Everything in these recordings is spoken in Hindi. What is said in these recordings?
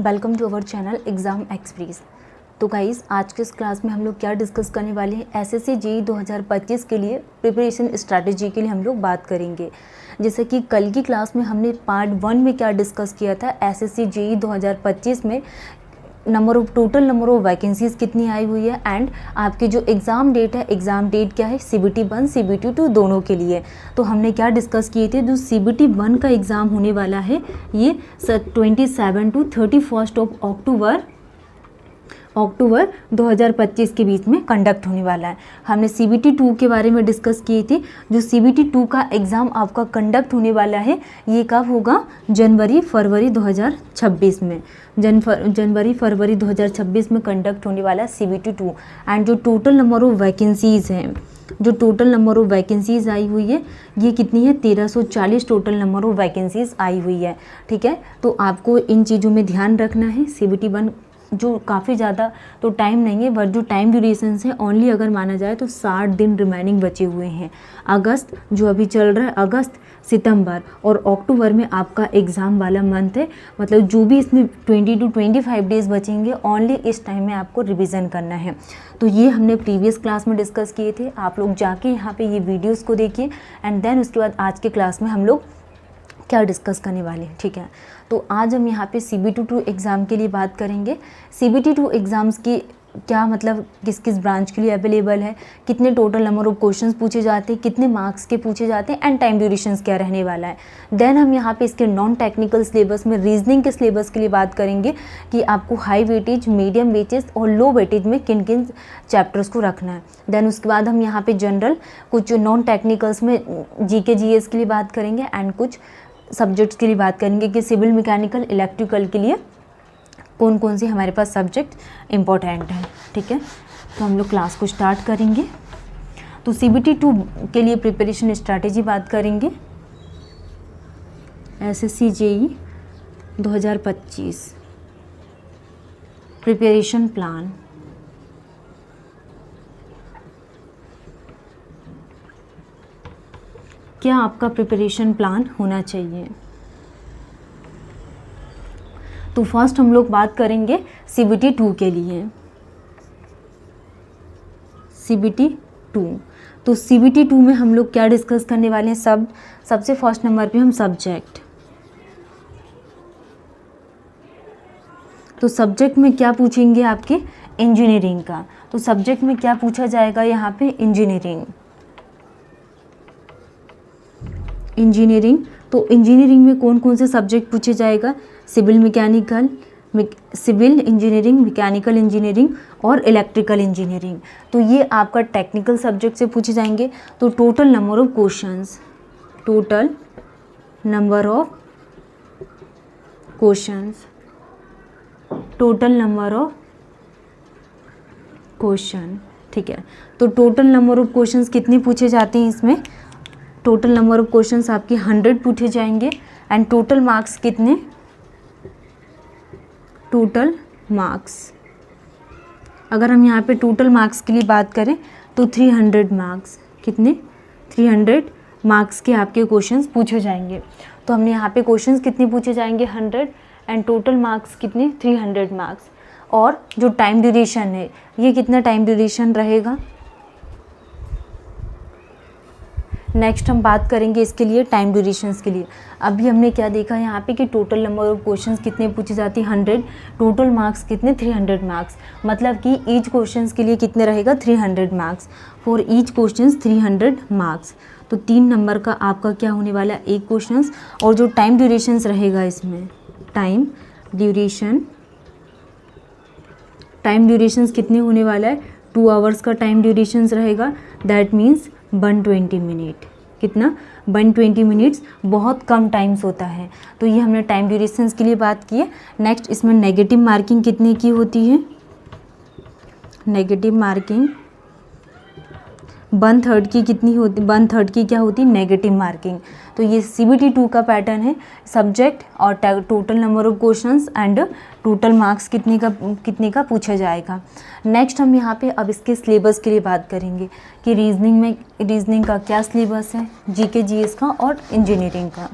Welcome to our channel exam express. तो गाइस, आज के इस क्लास में हम लोग क्या डिस्कस करने वाले हैं, एसएससी जेईई 2025 के लिए प्रिपरेशन स्ट्रैटेजी के लिए हम लोग बात करेंगे। जैसे कि कल की क्लास में हमने पार्ट 1 में क्या डिस्कस किया था, एसएससी जेईई 2025 में टोटल नंबर ऑफ वैकेंसीज़ कितनी आई हुई है एंड आपकी जो एग्ज़ाम डेट है, एग्ज़ाम डेट क्या है CBT 1 CBT 2 दोनों के लिए। तो हमने क्या डिस्कस किए थे, जो CBT 1 का एग्ज़ाम होने वाला है ये 27 to 31 अक्टूबर 2025 के बीच में कंडक्ट होने वाला है। हमने CBT 2 के बारे में डिस्कस किए थे। जो CBT 2 का एग्ज़ाम आपका कंडक्ट होने वाला है ये कब होगा, जनवरी-फरवरी 2026 में। जनवरी-फरवरी 2026 में कंडक्ट होने वाला है CBT 2। एंड जो टोटल नंबर ऑफ वैकेंसीज़ हैं, जो टोटल नंबर ऑफ वैकेंसीज़ आई हुई है ये कितनी है, 1340 टोटल नंबर ऑफ वैकेंसीज़ आई हुई है। ठीक है, तो आपको इन चीज़ों में ध्यान रखना है। CBT 1 जो काफ़ी ज़्यादा तो टाइम नहीं है, बट जो टाइम ड्यूरेशन है ओनली अगर माना जाए तो 60 दिन रिमेनिंग बचे हुए हैं। अगस्त जो अभी चल रहा है, अगस्त, सितंबर और अक्टूबर में आपका एग्ज़ाम वाला मंथ है। मतलब जो भी इसमें 20 to 25 डेज़ बचेंगे, ओनली इस टाइम में आपको रिवीजन करना है। तो ये हमने प्रीवियस क्लास में डिस्कस किए थे। आप लोग जाके यहाँ पे ये वीडियोस को देखिए एंड देन उसके बाद आज के क्लास में हम लोग क्या डिस्कस करने वाले हैं। ठीक है, तो आज हम यहाँ पे CBT 2 एग्ज़ाम के लिए बात करेंगे। CBT 2 एग्ज़ाम्स की क्या मतलब, किस किस ब्रांच के लिए अवेलेबल है, कितने टोटल नंबर ऑफ क्वेश्चंस पूछे जाते हैं, कितने मार्क्स के पूछे जाते हैं एंड टाइम ड्यूरेशंस क्या रहने वाला है। देन हम यहाँ पे इसके नॉन टेक्निकल सिलेबस में रीजनिंग के सिलेबस के लिए बात करेंगे कि आपको हाई वेटेज, मीडियम वेटेज और लो वेटेज में किन किन चैप्टर्स को रखना है। देन उसके बाद हम यहाँ पे जनरल कुछ नॉन टेक्निकल्स में GK GS के लिए बात करेंगे एंड कुछ सब्जेक्ट्स के लिए बात करेंगे कि सिविल, मैकेनिकल, इलेक्ट्रिकल के लिए कौन कौन से हमारे पास सब्जेक्ट इम्पोर्टेंट हैं। ठीक है, तो हम लोग क्लास को स्टार्ट करेंगे। तो CBT 2 के लिए प्रिपरेशन स्ट्रैटेजी बात करेंगे। SSC JEE 2025 preparation plan. क्या आपका प्रिपरेशन प्लान होना चाहिए। तो फर्स्ट हम लोग बात करेंगे CBT 2 के लिए। CBT 2, तो CBT 2 में हम लोग क्या डिस्कस करने वाले हैं, सबसे फर्स्ट नंबर पे हम सब्जेक्ट। तो सब्जेक्ट में क्या पूछेंगे आपके, इंजीनियरिंग का। तो सब्जेक्ट में क्या पूछा जाएगा यहाँ पे, इंजीनियरिंग। तो इंजीनियरिंग में कौन कौन से सब्जेक्ट पूछे जाएगा, सिविल इंजीनियरिंग, मैकेनिकल इंजीनियरिंग और इलेक्ट्रिकल इंजीनियरिंग। तो ये आपका टेक्निकल सब्जेक्ट से पूछे जाएंगे। तो टोटल नंबर ऑफ क्वेश्चंस, ठीक है, तो टोटल नंबर ऑफ क्वेश्चंस कितने पूछे जाते हैं इसमें, टोटल नंबर ऑफ क्वेश्चंस आपके 100 पूछे जाएंगे एंड टोटल मार्क्स कितने, टोटल मार्क्स अगर हम यहाँ पे टोटल मार्क्स के लिए बात करें तो 300 मार्क्स, कितने, 300 मार्क्स के आपके क्वेश्चंस पूछे जाएंगे। तो हमने यहाँ पे क्वेश्चंस कितने पूछे जाएंगे, 100 एंड टोटल मार्क्स कितने, 300 मार्क्स। और जो टाइम ड्यूरेशन है ये कितना टाइम ड्यूरेशन रहेगा। नेक्स्ट हम बात करेंगे इसके लिए टाइम ड्यूरेशंस के लिए। अभी हमने क्या देखा यहाँ पे कि टोटल नंबर ऑफ क्वेश्चंस कितने पूछे जाते हैं, 100, टोटल मार्क्स कितने, 300 मार्क्स। मतलब कि ईच क्वेश्चंस के लिए कितने रहेगा, 300 marks, for each questions 300 marks. तो 3 नंबर का आपका क्या होने वाला है, एक क्वेश्चंस। और जो टाइम ड्यूरेशंस रहेगा इसमें, टाइम ड्यूरेशंस कितने होने वाला है, 2 आवर्स का टाइम ड्यूरेशंस रहेगा। दैट मीन्स 120 मिनट, कितना, 120 मिनट्स बहुत कम टाइम्स होता है। तो ये हमने टाइम ड्यूरेशंस के लिए बात की है। नेक्स्ट इसमें नेगेटिव मार्किंग कितने की होती है, नेगेटिव मार्किंग 1/3 की कितनी होती, 1/3 की क्या होती है, नेगेटिव मार्किंग। तो ये CBT 2 का पैटर्न है, सब्जेक्ट और total number of questions and total marks कितने का पूछा जाएगा। नेक्स्ट हम यहाँ पे अब इसके सिलेबस के लिए बात करेंगे कि रीजनिंग का क्या सिलेबस है, GK GS का और इंजीनियरिंग का।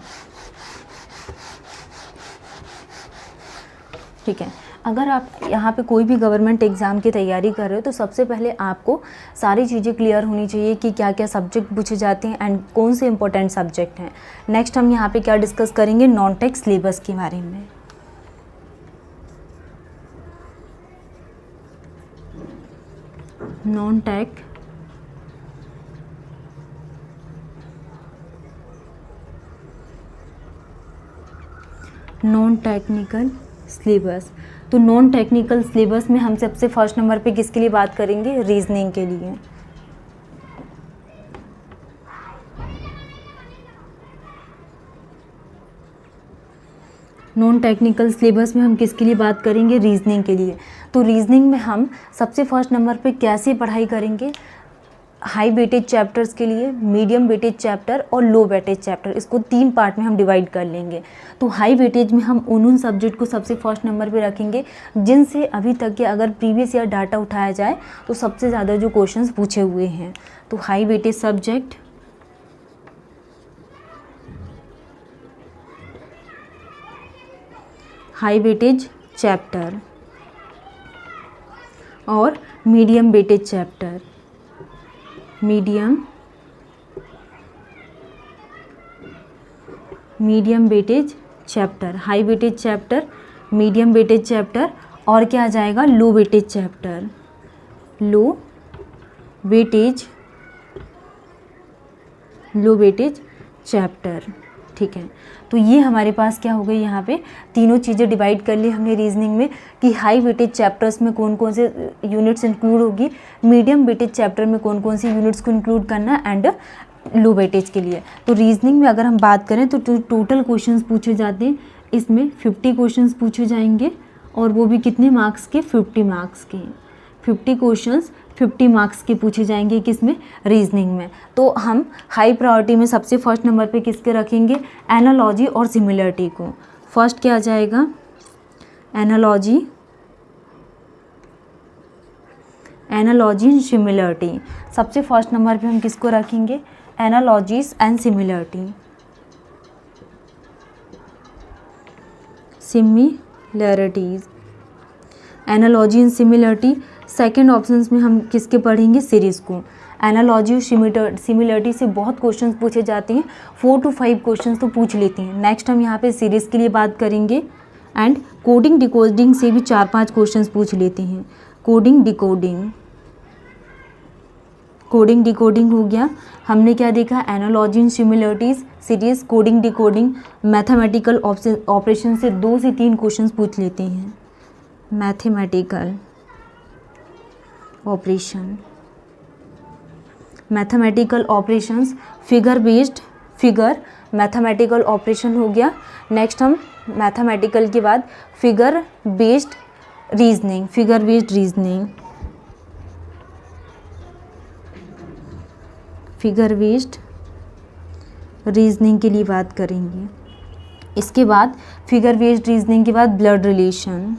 ठीक है। अगर आप यहाँ पे कोई भी गवर्नमेंट एग्ज़ाम की तैयारी कर रहे हो तो सबसे पहले आपको सारी चीज़ें क्लियर होनी चाहिए कि क्या क्या सब्जेक्ट पूछे जाते हैं एंड कौन से इंपॉर्टेंट सब्जेक्ट हैं। नेक्स्ट हम यहाँ पे क्या डिस्कस करेंगे, नॉन टेक सिलेबस के बारे में। Non technical syllabus. तो नॉन टेक्निकल सिलेबस में हम सबसे फर्स्ट नंबर पे किसके लिए बात करेंगे, रीजनिंग के लिए। नॉन टेक्निकल सिलेबस में हम किसके लिए बात करेंगे, रीजनिंग के लिए। तो रीजनिंग में हम सबसे फर्स्ट नंबर पे कैसे पढ़ाई करेंगे, हाई वेटेज चैप्टर्स के लिए, मीडियम वेटेज चैप्टर और लो वेटेज चैप्टर, इसको 3 पार्ट में हम डिवाइड कर लेंगे। तो हाई वेटेज में हम उन सब्जेक्ट को सबसे फर्स्ट नंबर पे रखेंगे जिनसे अभी तक के अगर प्रीवियस ईयर डाटा उठाया जाए तो सबसे ज़्यादा जो क्वेश्चंस पूछे हुए हैं। तो high weightage subject, high weightage chapter और medium weightage chapter, medium weightage chapter, high weightage chapter, medium weightage chapter और क्या आ जाएगा, low weightage chapter, low weightage chapter. ठीक है। तो ये हमारे पास क्या हो गई, यहाँ पे तीनों चीज़ें डिवाइड कर ली हमने रीजनिंग में कि हाई वेटेज चैप्टर्स में कौन कौन से यूनिट्स इंक्लूड होगी, मीडियम वेटेज चैप्टर में कौन कौन सी यूनिट्स को इंक्लूड करना एंड लो वेटेज के लिए। तो रीजनिंग में अगर हम बात करें तो टोटल क्वेश्चंस पूछे जाते हैं, इसमें 50 क्वेश्चंस पूछे जाएंगे और वो भी कितने मार्क्स के, 50 मार्क्स के। 50 क्वेश्चंस 50 मार्क्स के पूछे जाएंगे किसमें, रीजनिंग में। तो हम हाई प्रायोरिटी में सबसे फर्स्ट नंबर पे किसके रखेंगे, एनालॉजी और सिमिलरिटी को। फर्स्ट क्या आ जाएगा, एनालॉजी एंड सिमिलरिटी। सबसे फर्स्ट नंबर पे हम किसको रखेंगे, analogies and similarities, analogy and similarity. Second option में हम किसके पढ़ेंगे, सीरीज़ को। एनालॉजी और सिमिलरिटी से बहुत क्वेश्चंस पूछे जाते हैं, 4 to 5 क्वेश्चंस तो पूछ लेते हैं। नेक्स्ट हम यहाँ पे सीरीज़ के लिए बात करेंगे एंड कोडिंग डिकोडिंग से भी 4-5 क्वेश्चंस पूछ लेते हैं। कोडिंग डिकोडिंग हो गया। हमने क्या देखा, analogy and similarities, series, coding decoding. Mathematical operation से 2 से 3 क्वेश्चंस पूछ लेते हैं। Mathematical operations, figure based, mathematical operation हो गया। नेक्स्ट हम मैथमेटिकल के बाद फिगर बेस्ड रीजनिंग के लिए बात करेंगे। इसके बाद फिगर बेस्ड रीजनिंग के बाद ब्लड रिलेशंस।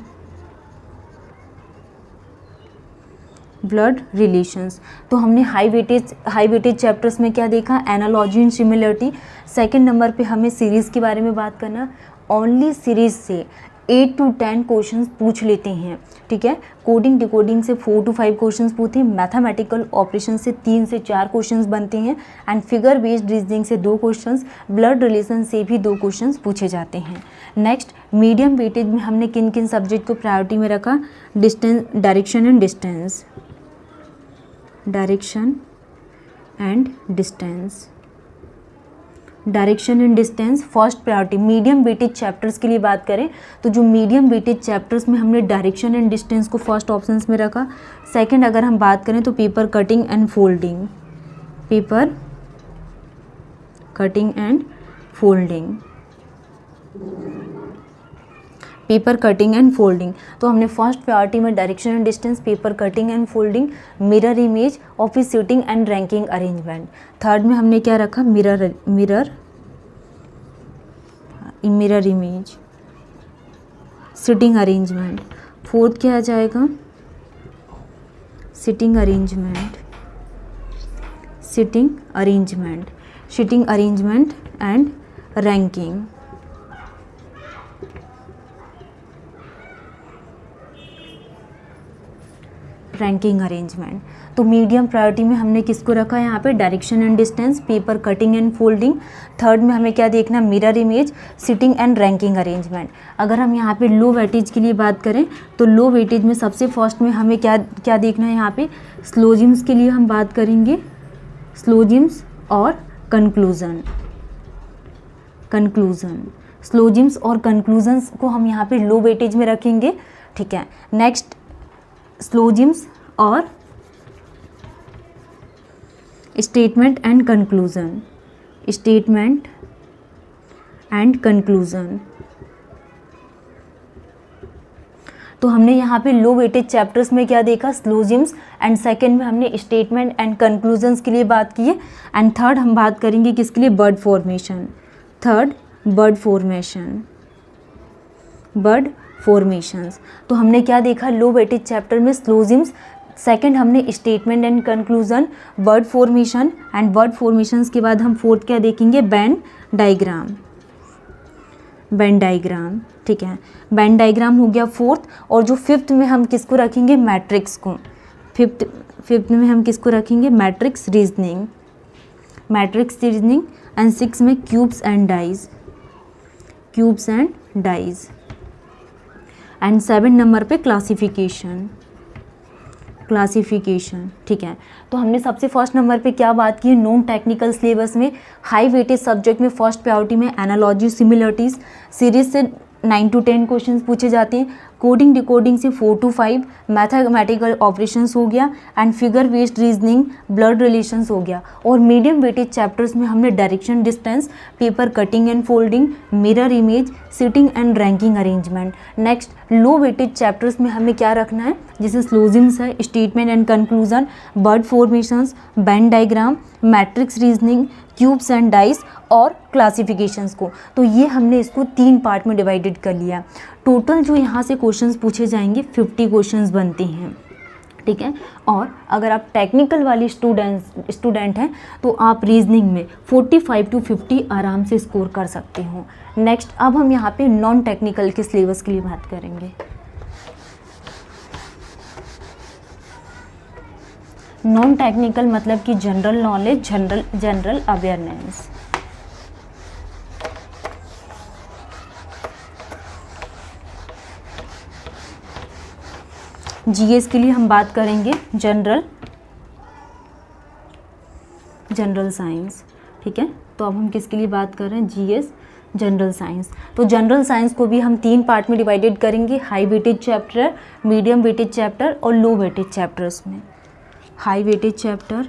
तो हमने हाई वेटेज चैप्टर्स में क्या देखा, analogy and similarity. Second number पे हमें सीरीज़ के बारे में बात करना। ओनली सीरीज़ से 8 to 10 क्वेश्चंस पूछ लेते हैं। ठीक है। कोडिंग डिकोडिंग से 4 to 5 क्वेश्चंस पूछते हैं। मैथमेटिकल ऑपरेशन से 3 से 4 क्वेश्चंस बनते हैं एंड फिगर बेस्ड रीजनिंग से 2 क्वेश्चंस, ब्लड रिलेशन से भी 2 क्वेश्चंस पूछे जाते हैं। नेक्स्ट मीडियम वेटेज में हमने किन किन सब्जेक्ट को प्रायोरिटी में रखा, direction and distance first priority. Medium weightage chapters के लिए बात करें तो जो मीडियम वेटेज चैप्टर्स में हमने डायरेक्शन एंड डिस्टेंस को फर्स्ट ऑप्शंस में रखा। सेकंड अगर हम बात करें तो पेपर कटिंग एंड फोल्डिंग, तो हमने फर्स्ट प्रायोरिटी में direction and distance, paper cutting and folding, mirror image, office seating and ranking arrangement. Third में हमने क्या रखा, mirror image, sitting arrangement. Fourth क्या आ जाएगा, sitting arrangement and ranking. Ranking arrangement. तो मीडियम प्रायोरिटी में हमने किसको रखा है यहाँ पे, direction and distance, paper cutting and folding. Third में हमें क्या देखना, mirror image, sitting and ranking arrangement. अगर हम यहाँ पे लो वेटेज के लिए बात करें तो लो वेटेज में सबसे फर्स्ट में हमें क्या देखना है यहाँ पे, स्लोजिम्स के लिए हम बात करेंगे, स्लोजिम्स और कंक्लूजन। स्लोजिम्स और कंक्लूजन्स को हम यहाँ पे लो वेटेज में रखेंगे, ठीक है। नेक्स्ट स्लोजिम्स और स्टेटमेंट एंड कंक्लूजन। तो हमने यहाँ पे लो वेटेज चैप्टर्स में क्या देखा, स्लोजिम्स, एंड सेकंड में हमने स्टेटमेंट एंड कंक्लूजन्स के लिए बात की है, एंड थर्ड हम बात करेंगे किसके लिए, बर्ड फॉर्मेशंस। तो हमने क्या देखा, लो वेटेज चैप्टर में स्लोजिम्स, सेकंड हमने statement and conclusion, bud formation, and bird formations के बाद हम फोर्थ क्या देखेंगे, बेन डायग्राम, ठीक है। बेन डायग्राम हो गया फोर्थ। और जो फिफ्थ में हम किसको रखेंगे, मैट्रिक्स को, फिफ्थ में हम किसको रखेंगे, मैट्रिक्स रीजनिंग, एंड सिक्स में cubes and dice, and 7 number पे क्लासिफिकेशन, ठीक है। तो हमने सबसे फर्स्ट नंबर पे क्या बात की है, नॉन टेक्निकल सिलेबस में हाई वेटेज सब्जेक्ट में फर्स्ट प्रायोरिटी में एनालॉजी सिमिलरिटीज सीरीज से 9 to 10 क्वेश्चंस पूछे जाते हैं। कोडिंग डिकोडिंग से 4 to 5, मैथमेटिकल ऑपरेशंस हो गया, and figure based reasoning, blood relations हो गया। और मीडियम वेटेज चैप्टर्स में हमने direction distance, paper cutting and folding, mirror image, sitting and ranking arrangement. Next low weightage chapters में हमें क्या रखना है, जैसे स्लोजिम्स है, statement and conclusion, bird formations, Ben diagram, matrix reasoning, cubes and dice और क्लासिफिकेशंस को। तो ये हमने इसको 3 पार्ट में डिवाइडेड कर लिया। टोटल जो यहाँ से क्वेश्चंस पूछे जाएंगे 50 क्वेश्चंस बनते हैं, ठीक है। और अगर आप टेक्निकल वाली स्टूडेंट हैं तो आप रीजनिंग में 45 to 50 आराम से स्कोर कर सकते हो। नेक्स्ट अब हम यहाँ पे नॉन टेक्निकल के सिलेबस के लिए बात करेंगे। नॉन टेक्निकल मतलब कि general knowledge, general awareness. GS के लिए हम बात करेंगे जनरल साइंस, ठीक है। तो अब हम किसके लिए बात कर रहे हैं, जीएस जनरल साइंस। तो जनरल साइंस को भी हम 3 पार्ट में डिवाइडेड करेंगे, high weightage chapter, medium weightage chapter और लो वेटेज चैप्टर्स में। हाई वेटेज चैप्टर,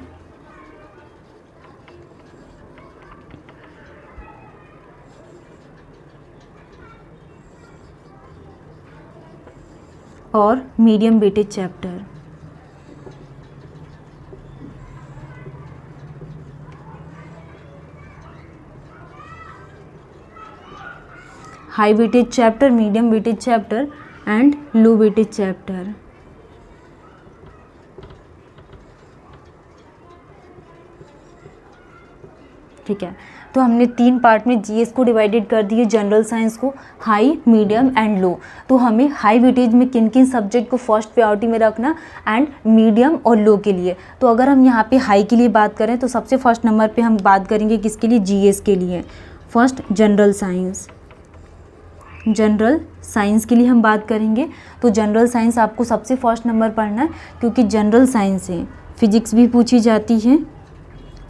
और medium weightage chapter. High weightage chapter, medium weightage chapter and low weightage chapter. ठीक है, तो हमने 3 पार्ट में जीएस को डिवाइडेड कर दिए, जनरल साइंस को हाई, मीडियम एंड लो। तो हमें हाई वेटेज में किन किन सब्जेक्ट को फर्स्ट प्रायोरिटी में रखना एंड मीडियम और लो के लिए। तो अगर हम यहाँ पे हाई के लिए बात करें तो सबसे फर्स्ट नंबर पे हम बात करेंगे किसके लिए, जीएस के लिए। फर्स्ट जनरल साइंस के लिए हम बात करेंगे। तो जनरल साइंस आपको सबसे फर्स्ट नंबर पढ़ना है, क्योंकि जनरल साइंस से फिजिक्स भी पूछी जाती है,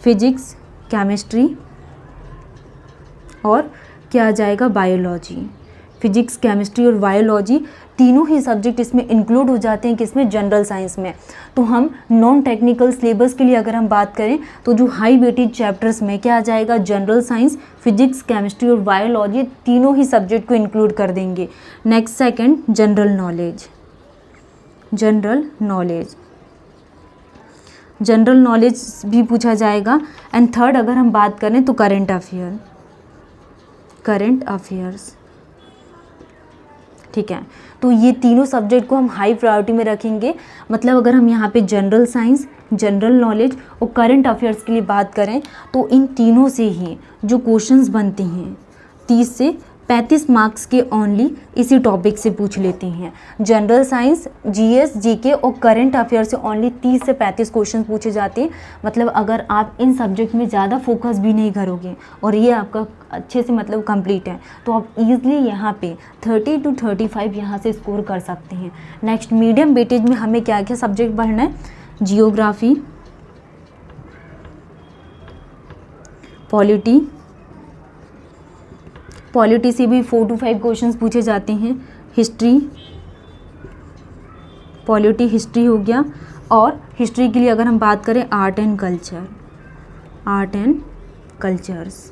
फिजिक्स, केमिस्ट्री और क्या आ जाएगा, बायोलॉजी। फिजिक्स, केमिस्ट्री और बायोलॉजी तीनों ही सब्जेक्ट इसमें इंक्लूड हो जाते हैं किसमें, जनरल साइंस में। तो हम नॉन टेक्निकल सिलेबस के लिए अगर हम बात करें तो जो हाई वेटेज चैप्टर्स में क्या आ जाएगा, जनरल साइंस, फिजिक्स, केमिस्ट्री और बायोलॉजी तीनों ही सब्जेक्ट को इंक्लूड कर देंगे। नेक्स्ट सेकंड जनरल नॉलेज भी पूछा जाएगा। एंड थर्ड अगर हम बात करें तो करंट अफेयर्स। ठीक है, तो ये तीनों सब्जेक्ट को हम हाई प्रायोरिटी में रखेंगे। मतलब अगर हम यहाँ पे जनरल साइंस, जनरल नॉलेज और करंट अफेयर्स के लिए बात करें तो इन तीनों से ही जो क्वेश्चंस बनते हैं 30 से 35 मार्क्स के ओनली इसी टॉपिक से पूछ लेते हैं। जनरल साइंस, जीएस, जीके और करंट अफेयर से ओनली 30 से 35 क्वेश्चन पूछे जाते हैं। मतलब अगर आप इन सब्जेक्ट में ज़्यादा फोकस भी नहीं करोगे और ये आपका अच्छे से मतलब कंप्लीट है तो आप इजीली यहाँ पे 30 to 35 यहाँ से स्कोर कर सकते हैं। नेक्स्ट मीडियम वेटेज में हमें क्या क्या सब्जेक्ट पढ़ना है, जियोग्राफी, पॉलिटी से भी 4 to 5 क्वेश्चंस पूछे जाते हैं। हिस्ट्री, पॉलिटी हिस्ट्री हो गया। और हिस्ट्री के लिए अगर हम बात करें आर्ट एंड कल्चर्स,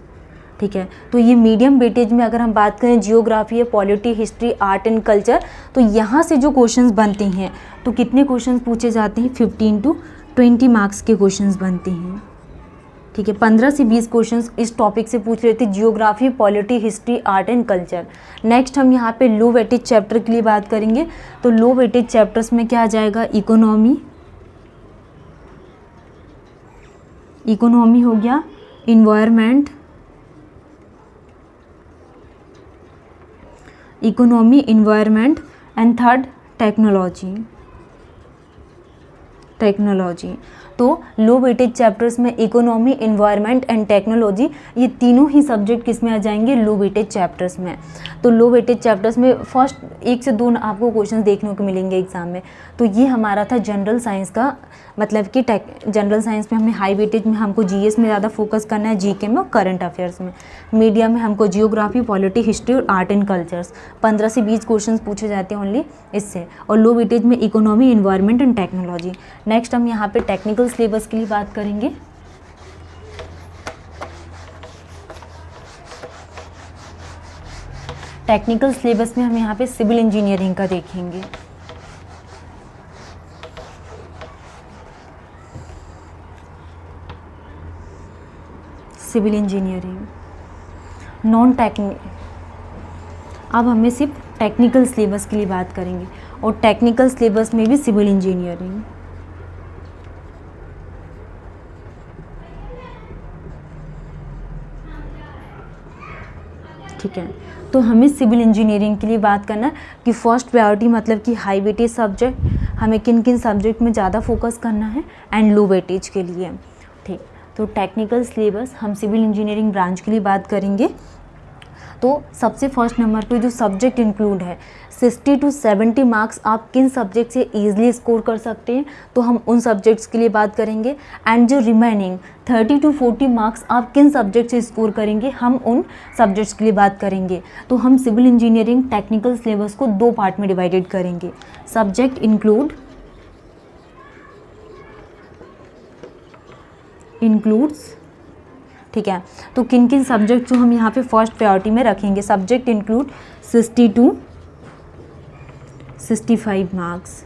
ठीक है। तो ये मीडियम वेटेज में अगर हम बात करें जियोग्राफी है, polity, history, art and culture, तो यहाँ से जो क्वेश्चंस बनते हैं तो कितने क्वेश्चंस पूछे जाते हैं, 15 to 20 मार्क्स के क्वेश्चंस बनते हैं, ठीक है। 15 से 20 क्वेश्चंस इस टॉपिक से पूछ लेते हैं, geography, polity, history, art and culture. Next हम यहाँ पे लो वेटेज चैप्टर के लिए बात करेंगे। तो लो वेटेज चैप्टर्स में क्या आ जाएगा, इकोनॉमी हो गया, इन्वायरमेंट, एंड थर्ड टेक्नोलॉजी। तो लो वेटेज चैप्टर्स में इकोनॉमी, एनवायरनमेंट एंड टेक्नोलॉजी, ये तीनों ही सब्जेक्ट किस में आ जाएंगे, लो वेटेज चैप्टर्स में। तो लो वेटेज चैप्टर्स में फर्स्ट 1 से 2 आपको क्वेश्चन देखने को मिलेंगे एग्जाम में। तो ये हमारा था जनरल साइंस का, मतलब कि जनरल साइंस में हमें हाई वेटेज में हमको जीएस में ज़्यादा फोकस करना है, जीके में और करंट अफेयर्स में। मीडिया में हमको जियोग्राफी, पॉलिटी, हिस्ट्री और आर्ट एंड कल्चर्स 15 से 20 क्वेश्चन पूछे जाते हैं ओनली इससे। और लो वेटेज में economy, environment and technology. Next हम यहाँ पे टेक्निकल सिलेबस के लिए बात करेंगे। टेक्निकल सिलेबस में हम यहाँ पे सिविल इंजीनियरिंग का देखेंगे। सिविल इंजीनियरिंग नॉन टेक्निक, अब हमें सिर्फ टेक्निकल सिलेबस के लिए बात करेंगे और टेक्निकल सिलेबस में भी सिविल इंजीनियरिंग, ठीक है। तो हमें सिविल इंजीनियरिंग के लिए बात करना है कि फर्स्ट प्रायोरिटी मतलब कि हाई वेटेज सब्जेक्ट, हमें किन किन सब्जेक्ट में ज़्यादा फोकस करना है एंड लो वेटेज के लिए, ठीक। तो टेक्निकल सिलेबस हम सिविल इंजीनियरिंग ब्रांच के लिए बात करेंगे। तो सबसे फर्स्ट नंबर पे जो सब्जेक्ट इंक्लूड है, 60 to 70 मार्क्स आप किन सब्जेक्ट से ईजिली स्कोर कर सकते हैं, तो हम उन सब्जेक्ट्स के लिए बात करेंगे। एंड जो रिमेनिंग 30 to 40 मार्क्स आप किन सब्जेक्ट से स्कोर करेंगे, हम उन सब्जेक्ट्स के लिए बात करेंगे। तो हम सिविल इंजीनियरिंग टेक्निकल सिलेबस को 2 पार्ट में डिवाइडेड करेंगे। सब्जेक्ट इंक्लूड्स, ठीक है। तो किन किन सब्जेक्ट जो हम यहाँ पे फर्स्ट प्रायोरिटी में रखेंगे, सब्जेक्ट इंक्लूड 60 to 65 मार्क्स,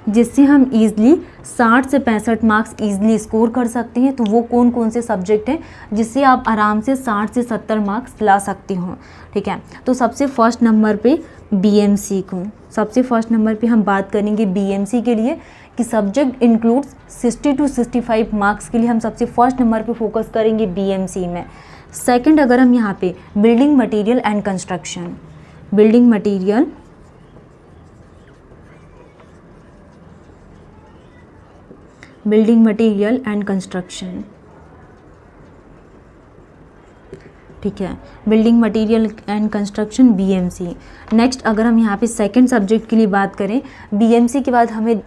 जिससे हम ईज़िली 60 से 65 मार्क्स ईज़िली स्कोर कर सकते हैं। तो वो कौन कौन से सब्जेक्ट हैं जिससे आप आराम से 60 से 70 मार्क्स ला सकते हो, ठीक है। तो सबसे फर्स्ट नंबर पे बीएमसी को, सबसे फर्स्ट नंबर पे हम बात करेंगे बीएमसी के लिए कि सब्जेक्ट इंक्लूड्स 60 to 65 मार्क्स के लिए हम सबसे फर्स्ट नंबर पे फोकस करेंगे बीएमसी में। सेकंड अगर हम यहाँ पे building material and construction, building material and construction, ठीक है। Building material and construction BMC. Next अगर हम यहाँ पे सेकंड सब्जेक्ट के लिए बात करें, बीएमसी के बाद हमें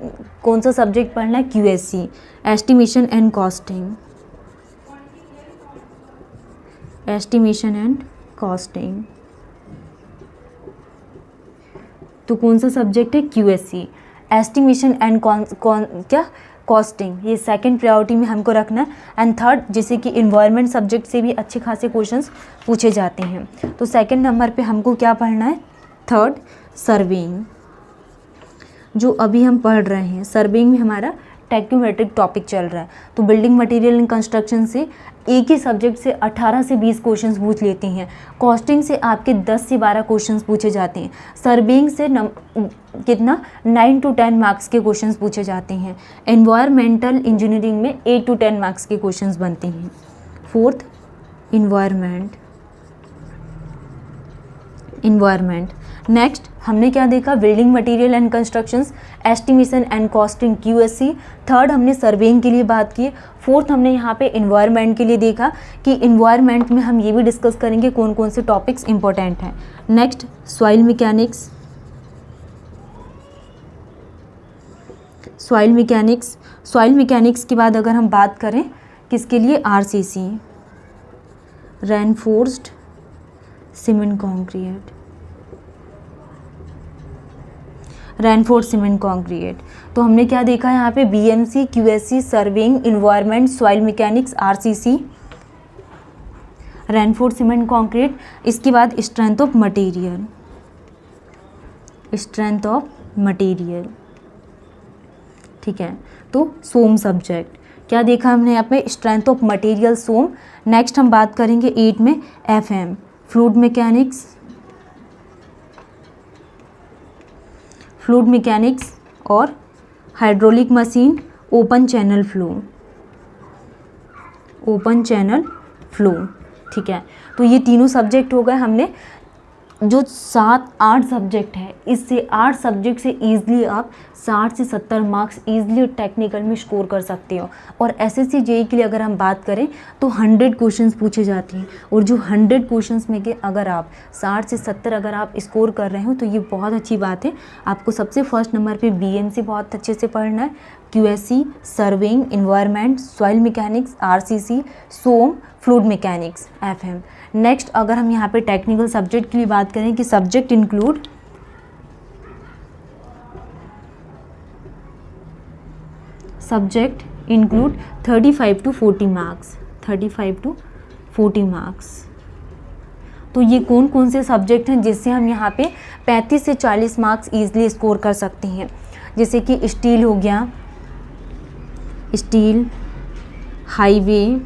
कौन सा सब्जेक्ट पढ़ना है, क्यूएससी, एस्टिमेशन एंड कॉस्टिंग। तो कौन सा सब्जेक्ट है, क्यूएससी, एस्टिमेशन एंड कॉस्टिंग, ये सेकंड प्रायोरिटी में हमको रखना है। एंड थर्ड जैसे कि इन्वायरमेंट सब्जेक्ट से भी अच्छे खासे क्वेश्चंस पूछे जाते हैं। तो सेकंड नंबर पे हमको क्या पढ़ना है, थर्ड सर्वेइंग, जो अभी हम पढ़ रहे हैं। सर्वेइंग में हमारा टेक्नोमेट्रिक टॉपिक चल रहा है। तो बिल्डिंग मटेरियल एंड कंस्ट्रक्शन से एक ही सब्जेक्ट से 18 से 20 क्वेश्चंस पूछ लेते हैं। कॉस्टिंग से आपके 10 से 12 क्वेश्चंस पूछे जाते हैं। सर्वेइंग से कितना 9 to 10 मार्क्स के क्वेश्चंस पूछे जाते हैं। एनवायरमेंटल इंजीनियरिंग में 8 to 10 मार्क्स के क्वेश्चंस बनते हैं। Fourth environment, environment. नेक्स्ट हमने क्या देखा, building material and constructions, estimation and costing QSC। Third हमने सर्वेइंग के लिए बात की। फोर्थ हमने यहाँ पे इन्वायरमेंट के लिए देखा कि इन्वायरमेंट में हम ये भी डिस्कस करेंगे कौन कौन से टॉपिक्स इंपॉर्टेंट हैं। Next soil mechanics, soil mechanics. Soil mechanics के बाद अगर हम बात करें किसके लिए, RCC, reinforced cement concrete, reinforced cement concrete. तो हमने क्या देखा यहाँ पे, BMC, QSC, surveying, environment, soil mechanics, RCC, reinforced cement concrete. इसके बाद strength of material, strength of material, ठीक है। तो सोम सब्जेक्ट क्या देखा हमने यहाँ पे, स्ट्रेंथ ऑफ मटेरियल सोम। नेक्स्ट हम बात करेंगे 8 में FM, fluid mechanics, fluid mechanics और hydraulic machine, open channel flow, open channel flow, ठीक है। तो ये तीनों सब्जेक्ट हो गए हमने। जो 7-8 सब्जेक्ट है, इससे 8 सब्जेक्ट से ईजिली आप 60 से 70 मार्क्स ईजिली टेक्निकल में स्कोर कर सकते हो। और SSC JEE के लिए अगर हम बात करें तो 100 क्वेश्चंस पूछे जाते हैं, और जो 100 क्वेश्चंस में के अगर आप 60 से 70 अगर आप स्कोर कर रहे हो तो ये बहुत अच्छी बात है। आपको सबसे फर्स्ट नंबर पे BMC बहुत अच्छे से पढ़ना है, QSC, surveying, environment, soil mechanics, RCC, सोम, फ्लूइड मैकेनिक्स, FM। नेक्स्ट अगर हम यहाँ पे टेक्निकल सब्जेक्ट के लिए बात करें कि subject include subject include 35 to 40 marks, 35 to 40 marks. तो ये कौन कौन से सब्जेक्ट हैं जिससे हम यहाँ पे 35 से 40 मार्क्स ईजिली स्कोर कर सकते हैं। जैसे कि स्टील हो गया, स्टील, हाईवे,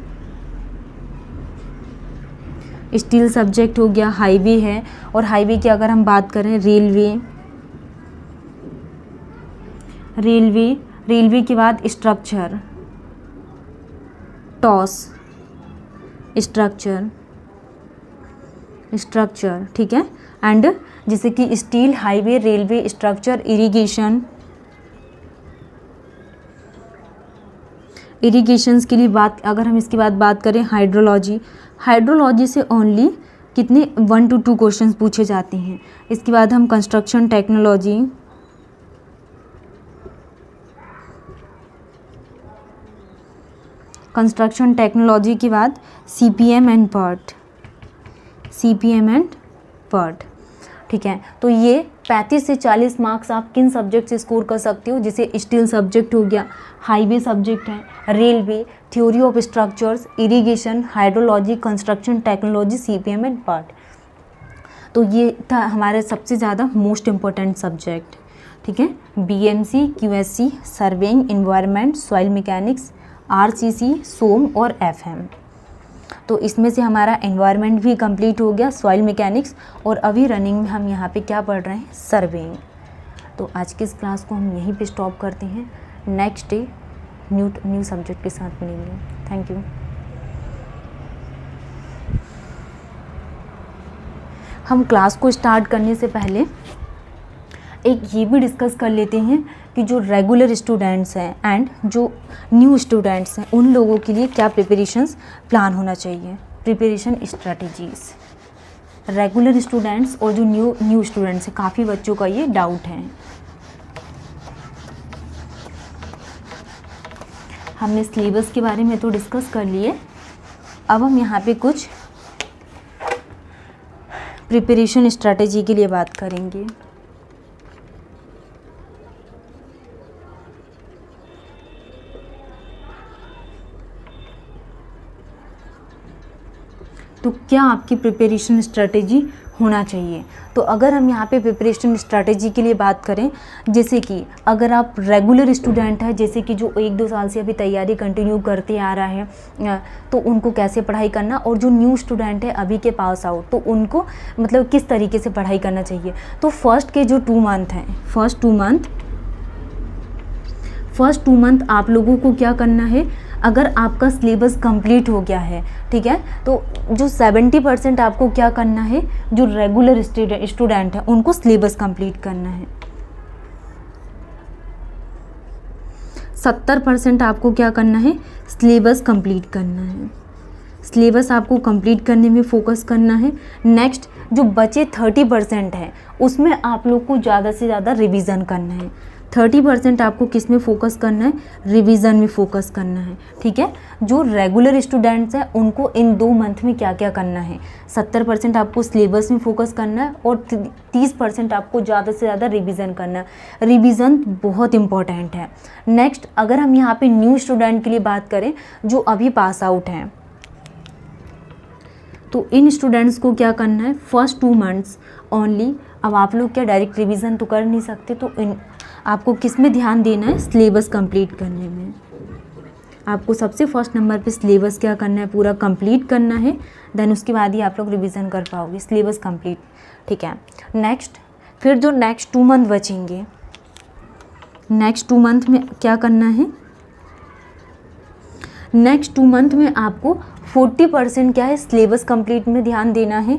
स्टील सब्जेक्ट हो गया, हाईवे है। और हाईवे की अगर हम बात करें रेलवे, रेलवे, रेलवे के बाद स्ट्रक्चर, टॉस, स्ट्रक्चर, स्ट्रक्चर, ठीक है। एंड जैसे कि steel, highway, railway, structure, irrigation, irrigations के लिए बात अगर हम इसके बाद बात करें हाइड्रोलॉजी, हाइड्रोलॉजी से ओनली कितने 1 to 2 क्वेश्चंस पूछे जाते हैं। इसके बाद हम कंस्ट्रक्शन टेक्नोलॉजी, कंस्ट्रक्शन टेक्नोलॉजी के बाद CPM and PERT, CPM and PERT, ठीक है। तो ये 35 से 40 मार्क्स आप किन सब्जेक्ट से स्कोर कर सकते हो, जैसे स्टील सब्जेक्ट हो गया, हाईवे सब्जेक्ट है, railway, theory of structures, irrigation, hydrology, construction technology, CPM and PERT। तो ये था हमारे सबसे ज़्यादा मोस्ट इम्पोर्टेंट सब्जेक्ट, ठीक है। BMC, QSC, surveying, environment, soil mechanics, RCC, सोम और FM। तो इसमें से हमारा एनवायरनमेंट भी कंप्लीट हो गया, सॉइल मैकेनिक्स, और अभी रनिंग में हम यहाँ पे क्या पढ़ रहे हैं, सर्वेइंग। तो आज की इस क्लास को हम यहीं पे स्टॉप करते हैं। नेक्स्ट डे न्यू सब्जेक्ट के साथ मिलेंगे। Thank you. हम क्लास को स्टार्ट करने से पहले एक ये भी डिस्कस कर लेते हैं कि जो रेगुलर स्टूडेंट्स हैं एंड जो न्यू स्टूडेंट्स हैं उन लोगों के लिए क्या प्रिपरेशंस प्लान होना चाहिए, प्रिपरेशन स्ट्रेटजीज़। रेगुलर स्टूडेंट्स और जो न्यू स्टूडेंट्स हैं, काफ़ी बच्चों का ये डाउट है। हमने सिलेबस के बारे में तो डिस्कस कर लिए, अब हम यहाँ पे कुछ प्रिपरेशन स्ट्रेटजी के लिए बात करेंगे। तो क्या आपकी प्रिपरेशन स्ट्रेटजी होना चाहिए। तो अगर हम यहाँ पे प्रिपरेशन स्ट्रेटजी के लिए बात करें, जैसे कि अगर आप रेगुलर स्टूडेंट हैं, जैसे कि जो 1-2 साल से अभी तैयारी कंटिन्यू करते आ रहा है, तो उनको कैसे पढ़ाई करना, और जो न्यू स्टूडेंट है अभी के पास आउट, तो उनको मतलब किस तरीके से पढ़ाई करना चाहिए। तो फर्स्ट के जो 2 मंथ हैं, फर्स्ट 2 मंथ आप लोगों को क्या करना है, अगर आपका सिलेबस कंप्लीट हो गया है, ठीक है, तो जो 70% आपको क्या करना है, जो रेगुलर स्टूडेंट है उनको सिलेबस कंप्लीट करना है। 70% आपको क्या करना है, सिलेबस कंप्लीट करना है। सिलेबस आपको कंप्लीट करने में फोकस करना है। नेक्स्ट जो बचे 30% है उसमें आप लोग को ज़्यादा से ज़्यादा रिवीजन करना है। 30% आपको किस में फोकस करना है, रिवीजन में फोकस करना है, ठीक है। जो रेगुलर स्टूडेंट्स हैं उनको इन 2 मंथ में क्या क्या करना है, 70% आपको सिलेबस में फोकस करना है और 30% आपको ज़्यादा से ज़्यादा रिवीजन करना है। रिवीजन बहुत इंपॉर्टेंट है। नेक्स्ट अगर हम यहाँ पे न्यू स्टूडेंट के लिए बात करें जो अभी पास आउट हैं, तो इन स्टूडेंट्स को क्या करना है, फर्स्ट 2 मंथ्स ओनली। अब आप लोग क्या डायरेक्ट रिवीजन तो कर नहीं सकते, तो इन आपको किस में ध्यान देना है, सिलेबस कंप्लीट करने में। आपको सबसे फर्स्ट नंबर पे सिलेबस क्या करना है, पूरा कंप्लीट करना है। देन उसके बाद ही आप लोग रिवीजन कर पाओगे, सिलेबस कंप्लीट, ठीक है। नेक्स्ट फिर जो नेक्स्ट 2 मंथ बचेंगे, नेक्स्ट 2 मंथ में क्या करना है, नेक्स्ट 2 मंथ में आपको 40% क्या है, सिलेबस कंप्लीट में ध्यान देना है।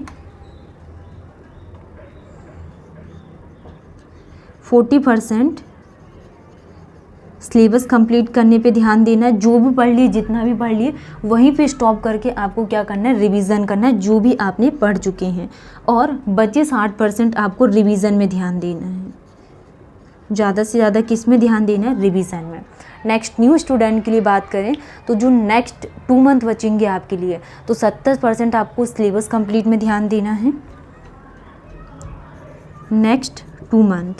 40% सिलेबस कंप्लीट करने पे ध्यान देना है। जो भी पढ़ लिए, जितना भी पढ़ लिए, वहीं पे स्टॉप करके आपको क्या करना है, रिवीजन करना है जो भी आपने पढ़ चुके हैं। और बचे 60% आपको रिवीजन में ध्यान देना है। ज़्यादा से ज़्यादा किस में ध्यान देना है, रिवीजन में। नेक्स्ट न्यू स्टूडेंट के लिए बात करें तो जो नेक्स्ट 2 मंथ बचेंगे आपके लिए, तो 70% आपको सिलेबस कंप्लीट में ध्यान देना है। नेक्स्ट 2 मंथ,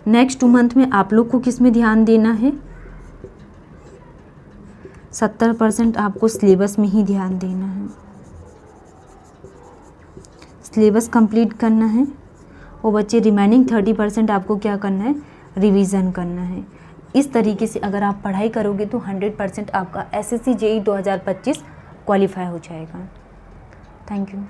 नेक्स्ट 2 मंथ में आप लोग को किस में ध्यान देना है, 70% आपको सिलेबस में ही ध्यान देना है। सिलेबस कंप्लीट करना है और बच्चे रिमेनिंग 30% आपको क्या करना है, रिवीजन करना है। इस तरीके से अगर आप पढ़ाई करोगे तो 100% आपका SSC JEE 2025 क्वालिफाई हो जाएगा। Thank you.